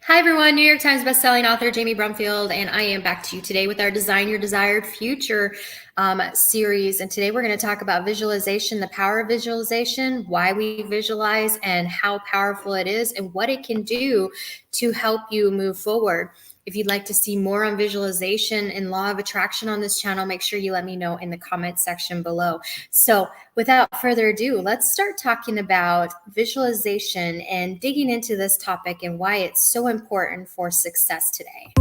Hi everyone, New York Times bestselling author Jamie Brumfield, and I am back to you today with our Design Your Desired Future series. And today we're going to talk about visualization, the power of visualization, why we visualize, and how powerful it is, and what it can do to help you move forward. If you'd like to see more on visualization and law of attraction on this channel, make sure you let me know in the comment section below. So without further ado, let's start talking about visualization and digging into this topic and why it's so important for success today.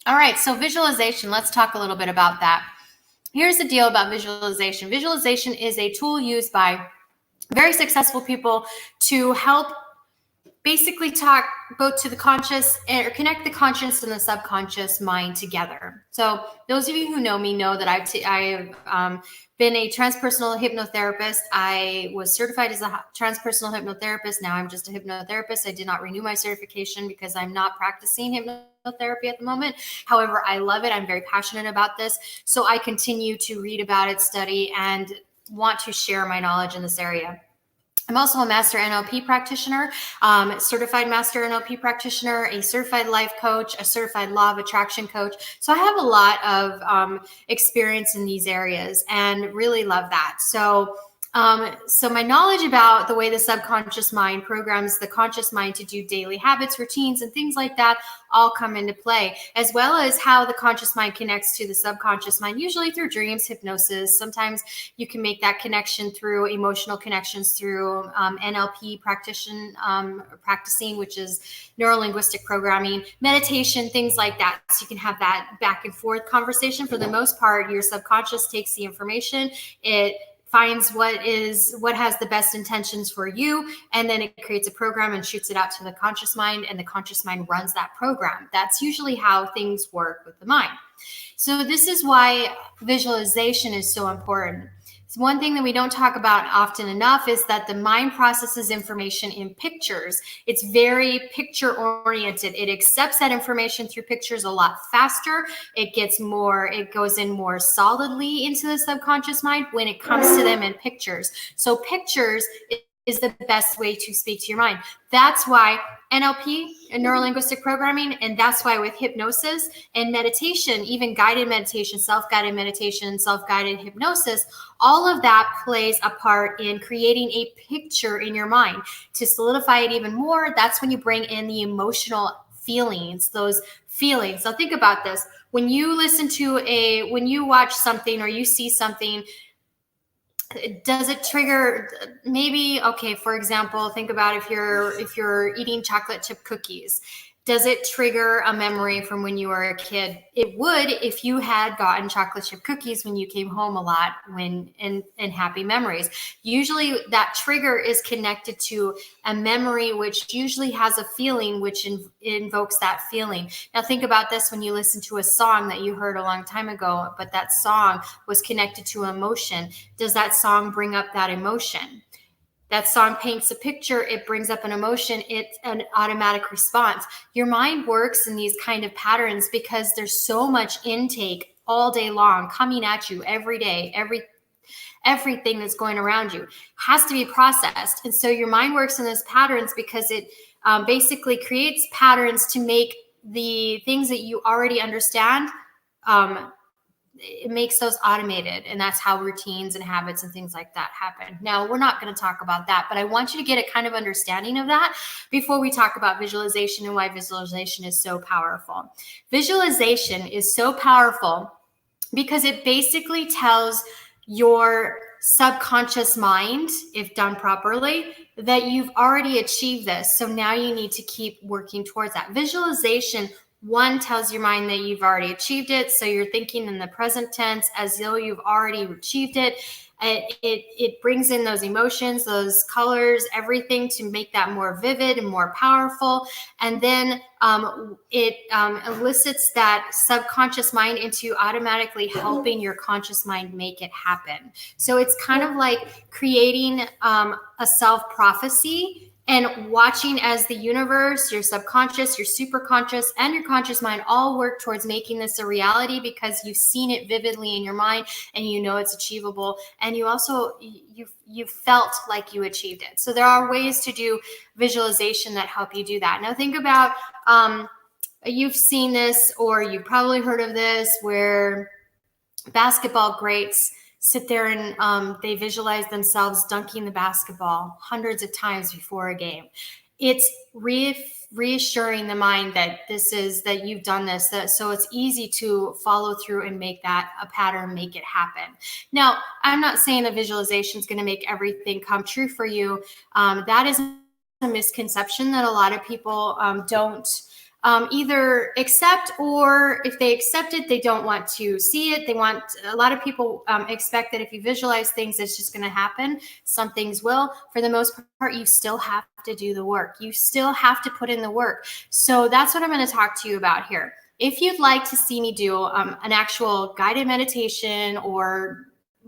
All right, so visualization, let's talk a little bit about that. Here's the deal about visualization. Visualization is a tool used by very successful people to help basically go to the conscious or connect the conscious and the subconscious mind together. So those of you who know me know that I've been a transpersonal hypnotherapist. I was certified as a transpersonal hypnotherapist. Now I'm just a hypnotherapist. I did not renew my certification because I'm not practicing hypnotherapy at the moment. However, I love it. I'm very passionate about this. So I continue to read about it, study, and want to share my knowledge in this area. I'm also a master NLP practitioner, certified master NLP practitioner, a certified life coach, a certified law of attraction coach. So I have a lot of experience in these areas and really love that. So my knowledge about the way the subconscious mind programs the conscious mind to do daily habits, routines, and things like that all come into play, as well as how the conscious mind connects to the subconscious mind, usually through dreams, hypnosis. Sometimes you can make that connection through emotional connections through NLP practicing, which is neuro-linguistic programming, meditation, things like that. So you can have that back and forth conversation. For the most part, your subconscious takes the information, it finds what has the best intentions for you, and then it creates a program and shoots it out to the conscious mind, and the conscious mind runs that program. That's usually how things work with the mind. So this is why visualization is so important. So one thing that we don't talk about often enough is that the mind processes information in pictures. It's very picture oriented. It accepts that information through pictures a lot faster. It goes in more solidly into the subconscious mind when it comes to them in pictures. So pictures is the best way to speak to your mind. That's why NLP and neuro-linguistic programming, and that's why with hypnosis and meditation, even guided meditation, self-guided meditation, self-guided hypnosis, all of that plays a part in creating a picture in your mind. To solidify it even more, that's when you bring in the emotional feelings, those feelings. So think about this. When you when you watch something or you see something, does it trigger maybe, okay, for example, think about if you're eating chocolate chip cookies. Does it trigger a memory from when you were a kid? It would if you had gotten chocolate chip cookies when you came home a lot, and happy memories. Usually that trigger is connected to a memory, which usually has a feeling which invokes that feeling. Now think about this when you listen to a song that you heard a long time ago, but that song was connected to emotion. Does that song bring up that emotion? That song paints a picture, it brings up an emotion, it's an automatic response. Your mind works in these kind of patterns because there's so much intake all day long coming at you every day. Everything that's going around you has to be processed. And so your mind works in those patterns because it basically creates patterns to make the things that you already understand, it makes those automated, and that's how routines and habits and things like that happen. Now, we're not going to talk about that, but I want you to get a kind of understanding of that before we talk about visualization and why visualization is so powerful. Visualization is so powerful because it basically tells your subconscious mind, if done properly, that you've already achieved this. So now you need to keep working towards that. Visualization, one, tells your mind that you've already achieved it. So you're thinking in the present tense as though you've already achieved it. It brings in those emotions, those colors, everything to make that more vivid and more powerful. And then it elicits that subconscious mind into automatically helping your conscious mind make it happen. So it's kind of like creating a self-prophecy and watching as the universe, your subconscious, your superconscious, and your conscious mind all work towards making this a reality, because you've seen it vividly in your mind and you know it's achievable, and you also you felt like you achieved it. So there are ways to do visualization that help you do that. Now think about you've seen this, or you've probably heard of this, where basketball greats sit there and they visualize themselves dunking the basketball hundreds of times before a game. It's reassuring the mind that that you've done this, so it's easy to follow through and make that a pattern, make it happen. Now, I'm not saying that visualization is going to make everything come true for you. That is a misconception that a lot of people don't either accept, or if they accept it, they don't want to see it. A lot of people expect that if you visualize things, it's just going to happen. Some things will. For the most part, you still have to do the work. You still have to put in the work. So that's what I'm going to talk to you about here. If you'd like to see me do an actual guided meditation, or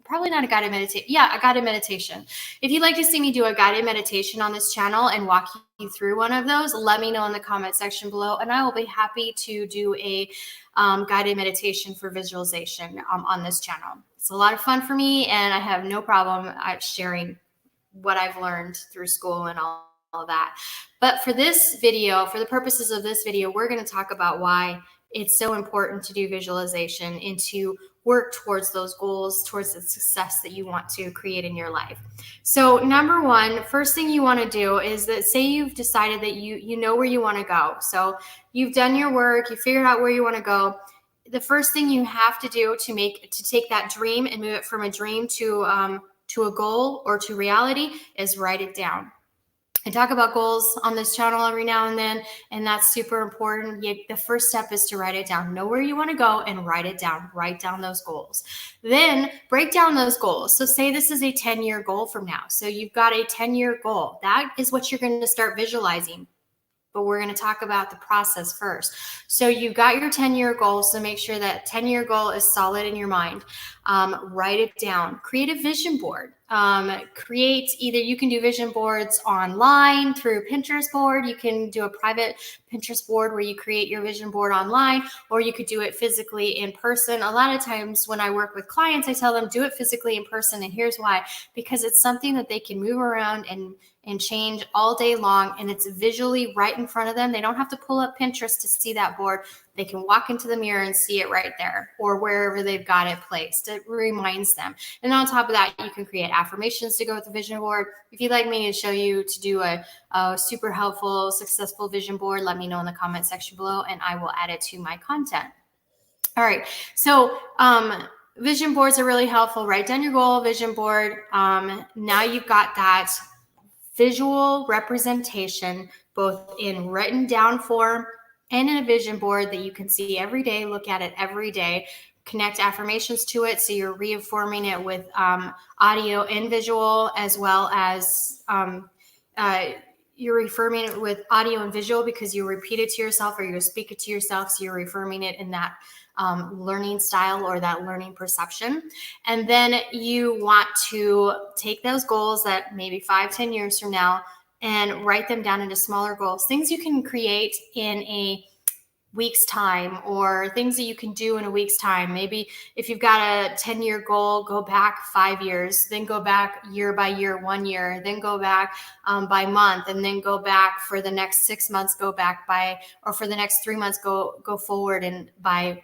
probably not a guided meditation. Yeah, a guided meditation. If you'd like to see me do a guided meditation on this channel and walk you through one of those, let me know in the comment section below, and I will be happy to do a guided meditation for visualization on this channel. It's a lot of fun for me, and I have no problem sharing what I've learned through school and all that. But for this video, for the purposes of this video, we're going to talk about why it's so important to do visualization and to work towards those goals, towards the success that you want to create in your life. So number one, first thing you want to do is that, say you've decided that you know where you want to go. So you've done your work, you figured out where you want to go. The first thing you have to do to take that dream and move it from a dream to a goal or to reality is write it down. I talk about goals on this channel every now and then, and that's super important. The first step is to write it down. Know where you want to go and write it down. Write down those goals. Then break down those goals. So say this is a 10-year goal from now. So you've got a 10-year goal. That is what you're going to start visualizing. But we're going to talk about the process first. So you've got your 10-year goal. So make sure that 10-year goal is solid in your mind. Write it down. Create a vision board. Either you can do vision boards online through Pinterest board. You can do a private Pinterest board where you create your vision board online, or you could do it physically in person. A lot of times when I work with clients, I tell them do it physically in person. And here's why: because it's something that they can move around and change all day long, and it's visually right in front of them. They don't have to pull up Pinterest to see that board. They can walk into the mirror and see it right there, or wherever they've got it placed. It reminds them. And on top of that, you can create affirmations to go with the vision board. If you'd like me to show you to do a super helpful, successful vision board, let me know in the comment section below, and I will add it to my content. All right. So vision boards are really helpful. Write down your goal, vision board. Now you've got that visual representation, both in written down form and in a vision board that you can see every day. Look at it every day. Connect affirmations to it, so you're reaffirming it with audio and visual, as well as you're reaffirming it with audio and visual because you repeat it to yourself, or you speak it to yourself, so you're reaffirming it in that learning style or that learning perception. And then you want to take those goals that maybe 5-10 years from now and write them down into smaller goals, things you can create in a week's time, or things that you can do in a week's time. Maybe if you've got a 10-year goal, go back 5 years, then go back year by year, 1 year, then go back by month, and then go back for the next 6 months, go back or for the next 3 months, go forward and by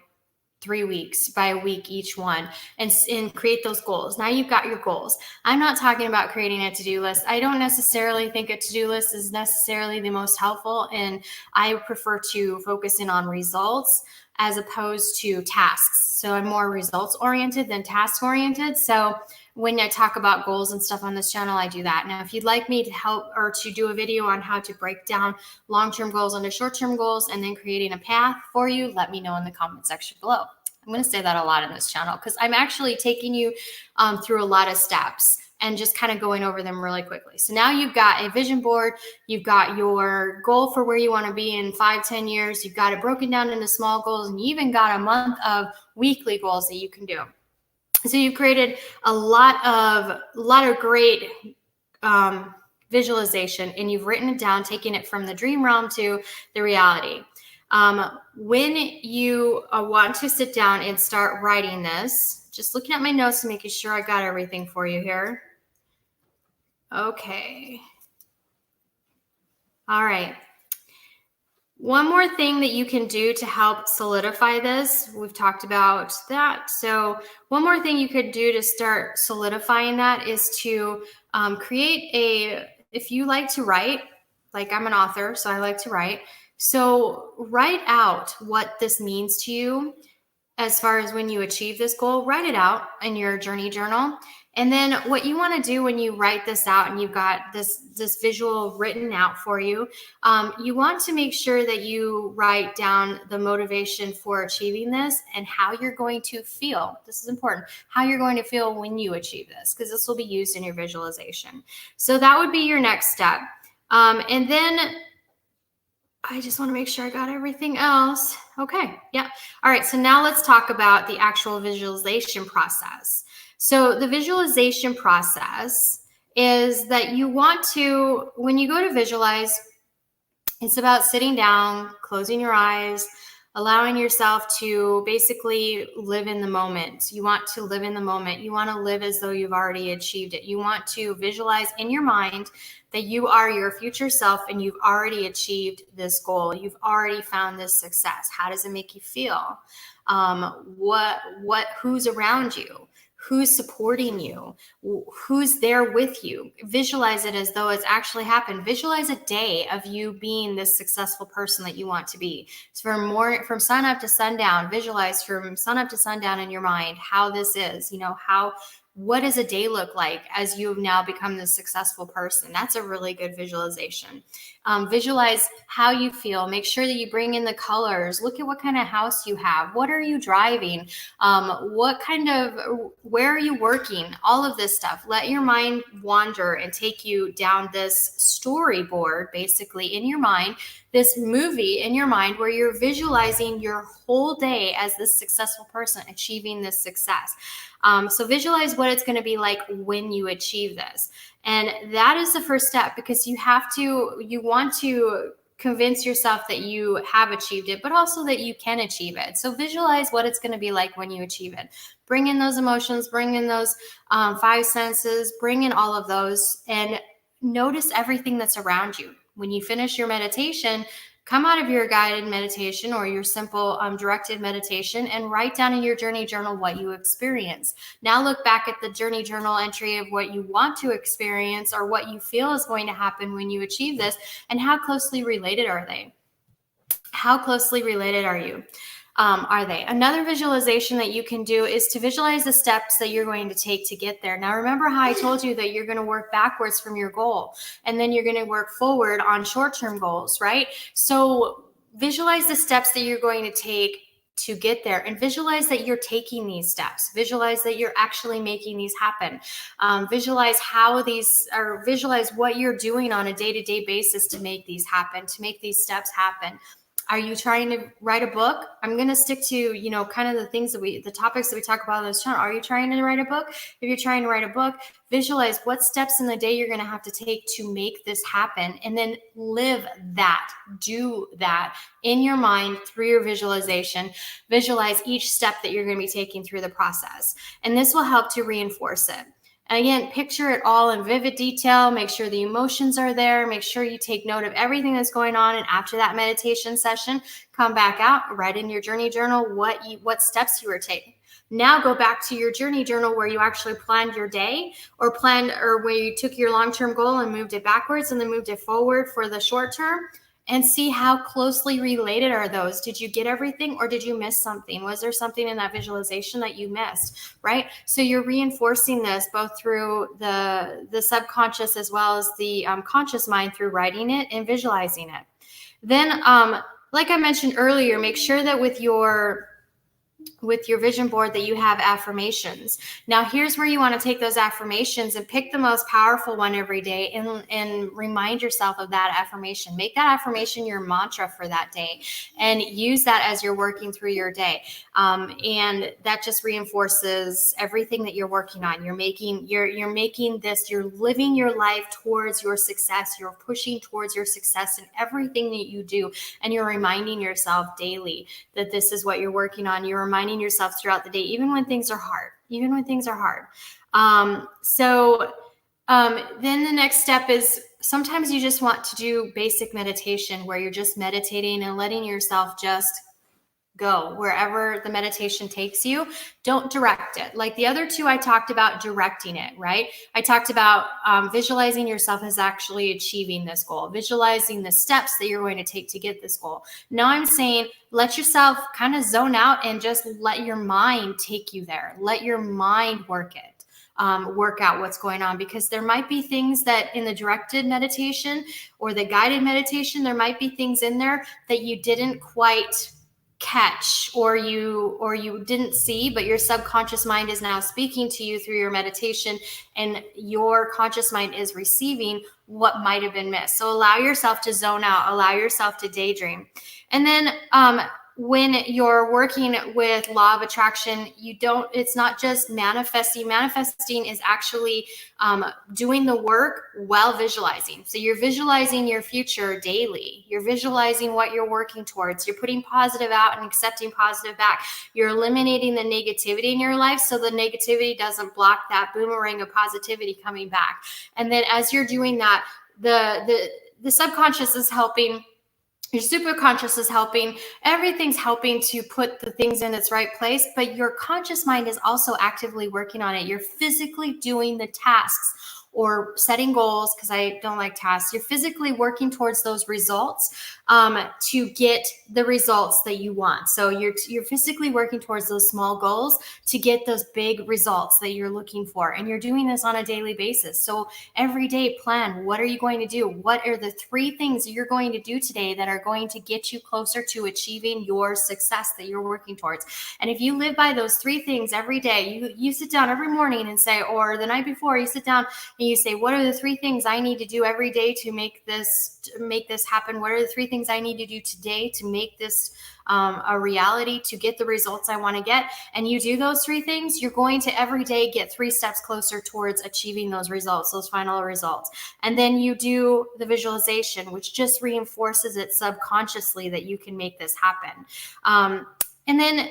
3 weeks, by a week each one, and create those goals. Now you've got your goals. I'm not talking about creating a to-do list. I don't necessarily think a to-do list is necessarily the most helpful, and I prefer to focus in on results as opposed to tasks. So I'm more results oriented than task oriented. So when I talk about goals and stuff on this channel, I do that. Now, if you'd like me to help or to do a video on how to break down long-term goals into short-term goals and then creating a path for you, let me know in the comment section below. I'm going to say that a lot in this channel because I'm actually taking you through a lot of steps and just kind of going over them really quickly. So now you've got a vision board, you've got your goal for where you want to be in 5-10 years, you've got it broken down into small goals, and you even got a month of weekly goals that you can do. So you've created a lot of great visualization and you've written it down, taking it from the dream realm to the reality. When you want to sit down and start writing this, just looking at my notes and making sure I got everything for you here. Okay. All right. One more thing that you can do to help solidify this, we've talked about that. So one more thing you could do to start solidifying that is to create if you like to write, like I'm an author, so I like to write. So write out what this means to you as far as when you achieve this goal. Write it out in your journey journal. And then what you want to do when you write this out and you've got this visual written out for you, you want to make sure that you write down the motivation for achieving this and how you're going to feel. This is important. How you're going to feel when you achieve this, because this will be used in your visualization. So that would be your next step. And then I just want to make sure I got everything else. Okay. Yeah. All right. So now let's talk about the actual visualization process. So the visualization process is that you want to, when you go to visualize, it's about sitting down, closing your eyes, allowing yourself to basically live in the moment. You want to live in the moment. You want to live as though you've already achieved it. You want to visualize in your mind that you are your future self and you've already achieved this goal. You've already found this success. How does it make you feel? Who's around you? Who's supporting you? Who's there with you? Visualize it as though it's actually happened. Visualize a day of you being this successful person that you want to be. So from sun up to sundown, visualize from sun up to sundown in your mind how this is, what does a day look like as you have now become this successful person? That's a really good visualization. Visualize how you feel. Make sure that you bring in the colors. Look at what kind of house you have. What are you driving? Where are you working? All of this stuff. Let your mind wander and take you down this storyboard, basically in your mind, this movie in your mind where you're visualizing your whole day as this successful person achieving this success. So visualize what it's going to be like when you achieve this. And that is the first step, because you want to convince yourself that you have achieved it, but also that you can achieve it. So visualize what it's going to be like when you achieve it. Bring in those emotions, bring in those 5 senses, bring in all of those, and notice everything that's around you. When you finish your meditation, come out of your guided meditation or your simple directed meditation and write down in your journey journal what you experience. Now look back at the journey journal entry of what you want to experience or what you feel is going to happen when you achieve this, and how closely related are they? How closely related are you? Are they? Another visualization that you can do is to visualize the steps that you're going to take to get there. Now, remember how I told you that you're going to work backwards from your goal, and then you're going to work forward on short-term goals, right? So visualize the steps that you're going to take to get there, and visualize that you're taking these steps. Visualize that you're actually making these happen. Visualize visualize what you're doing on a day-to-day basis to make these happen, to make these steps happen. Are you trying to write a book? I'm going to stick to, kind of the topics that we talk about on this channel. Are you trying to write a book? If you're trying to write a book, visualize what steps in the day you're going to have to take to make this happen, and then live that, do that in your mind through your visualization. Visualize each step that you're going to be taking through the process, and this will help to reinforce it. And again, picture it all in vivid detail. Make sure the emotions are there. Make sure you take note of everything that's going on. And after that meditation session, come back out, write in your journey journal what steps you were taking. Now go back to your journey journal where you actually planned your day, or where you took your long-term goal and moved it backwards and then moved it forward for the short term, and see how closely related are those. Did you get everything, or did you miss something? Was there something in that visualization that you missed, right? So you're reinforcing this both through the subconscious as well as the conscious mind through writing it and visualizing it. Then, like I mentioned earlier, make sure that with your with your vision board that you have affirmations. Now, here's where you want to take those affirmations and pick the most powerful one every day and remind yourself of that affirmation. Make that affirmation your mantra for that day and use that as you're working through your day. And that just reinforces everything that you're working on. You're making this, you're living your life towards your success. You're pushing towards your success in everything that you do. And you're reminding yourself daily that this is what you're working on. You're reminding yourself throughout the day, even when things are hard, then the next step is sometimes you just want to do basic meditation where you're just meditating and letting yourself just go wherever the meditation takes you. Don't direct it. Like the other two, I talked about directing it, right? I talked about visualizing yourself as actually achieving this goal, visualizing the steps that you're going to take to get this goal. Now I'm saying, let yourself kind of zone out and just let your mind take you there. Let your mind work it. Work out what's going on, because there might be things that in the directed meditation or the guided meditation, there might be things in there that you didn't quite catch or you didn't see, but your subconscious mind is now speaking to you through your meditation, and your conscious mind is receiving what might have been missed. So allow yourself to zone out, allow yourself to daydream. And then when you're working with law of attraction, it's not just manifesting. Manifesting is actually doing the work while visualizing. So you're visualizing your future daily. You're visualizing what you're working towards. You're putting positive out and accepting positive back. You're eliminating the negativity in your life so the negativity doesn't block that boomerang of positivity coming back. And then as you're doing that, the subconscious is helping. Your superconscious is helping. Everything's helping to put the things in its right place, but your conscious mind is also actively working on it. You're physically doing the tasks or setting goals, because I don't like tasks. You're physically working towards those results to get the results that you want. So you're physically working towards those small goals to get those big results that you're looking for. And you're doing this on a daily basis. So every day plan, what are you going to do? What are the 3 things you're going to do today that are going to get you closer to achieving your success that you're working towards? And if you live by those 3 things every day, you sit down every morning and say, or the night before, you sit down and you say, what are the 3 things I need to do every day to make this happen? What are the 3 things I need to do today to make this a reality, to get the results I want to get? And you do those 3 things, you're going to every day get 3 steps closer towards achieving those results, those final results. And then you do the visualization, which just reinforces it subconsciously that you can make this happen. And then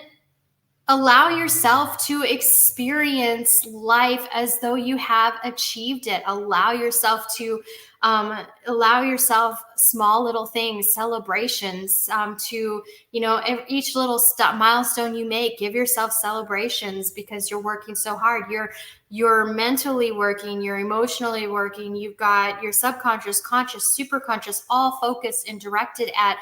allow yourself to experience life as though you have achieved it. Allow yourself small little things, celebrations, to, each little milestone you make, give yourself celebrations, because you're working so hard. You're mentally working, you're emotionally working. You've got your subconscious, conscious, superconscious, all focused and directed at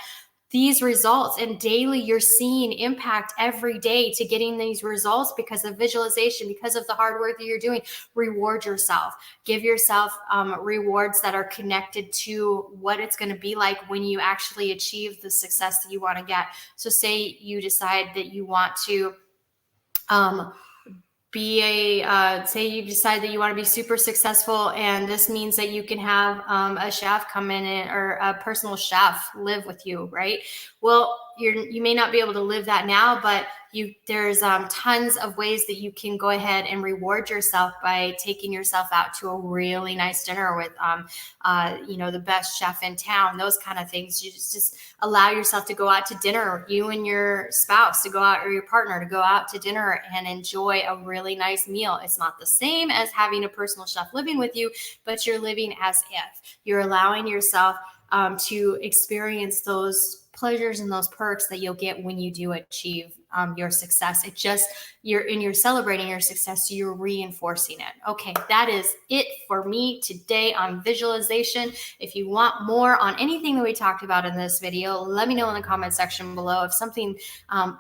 these results, and daily you're seeing impact every day to getting these results because of visualization, because of the hard work that you're doing. Reward yourself. Give yourself rewards that are connected to what it's going to be like when you actually achieve the success that you want to get. So say you decide that you want to say you decide that you want to be super successful, and this means that you can have a chef come in or a personal chef live with you, right? Well, you may not be able to live that now, but there's tons of ways that you can go ahead and reward yourself by taking yourself out to a really nice dinner with the best chef in town, those kind of things. You just allow yourself to go out to dinner, you and your spouse to go out, or your partner to go out to dinner and enjoy a really nice meal. It's not the same as having a personal chef living with you, but you're living as if. You're allowing yourself to experience those pleasures and those perks that you'll get when you do achieve your success. You're celebrating your success, so you're reinforcing it. Okay, that is it for me today on visualization. If you want more on anything that we talked about in this video, let me know in the comment section below. If something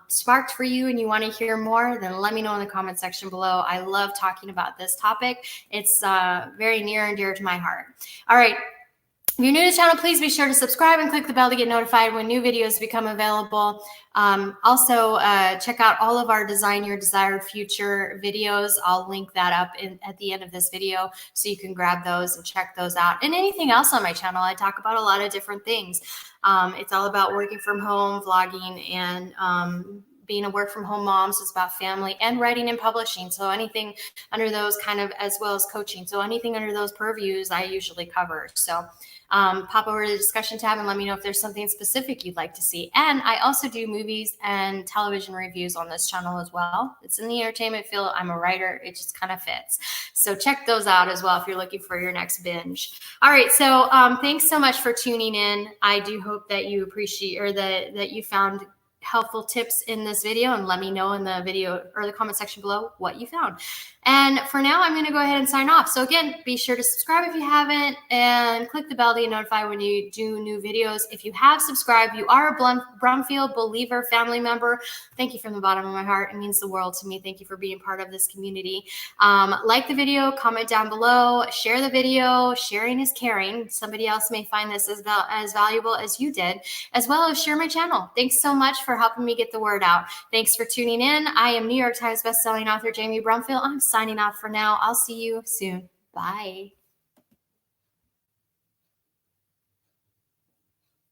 sparked for you and you want to hear more, then let me know in the comment section below. I love talking about this topic. It's very near and dear to my heart. All right. If you're new to the channel, please be sure to subscribe and click the bell to get notified when new videos become available. Also, check out all of our Design Your Desired Future videos. I'll link that up at the end of this video so you can grab those and check those out. And anything else on my channel, I talk about a lot of different things. It's all about working from home, vlogging, and being a work from home mom. So it's about family and writing and publishing. So anything under those kind of, as well as coaching. So anything under those purviews, I usually cover. So pop over to the discussion tab and let me know if there's something specific you'd like to see. And I also do movies and television reviews on this channel as well. It's in the entertainment field. I'm a writer. It just kind of fits. So check those out as well if you're looking for your next binge. All right. So thanks so much for tuning in. I do hope that you appreciate, or that you found helpful tips in this video, and let me know in the video or the comment section below what you found. And for now, I'm going to go ahead and sign off. So again, be sure to subscribe if you haven't, and click the bell to get notified when you do new videos. If you have subscribed, you are a Brumfield Believer family member. Thank you from the bottom of my heart. It means the world to me. Thank you for being part of this community. Like the video, comment down below, share the video. Sharing is caring. Somebody else may find this as valuable as you did, as well as share my channel. Thanks so much for helping me get the word out. Thanks for tuning in. I am New York Times bestselling author Jamie Brumfield. I'm signing off for now. I'll see you soon. Bye.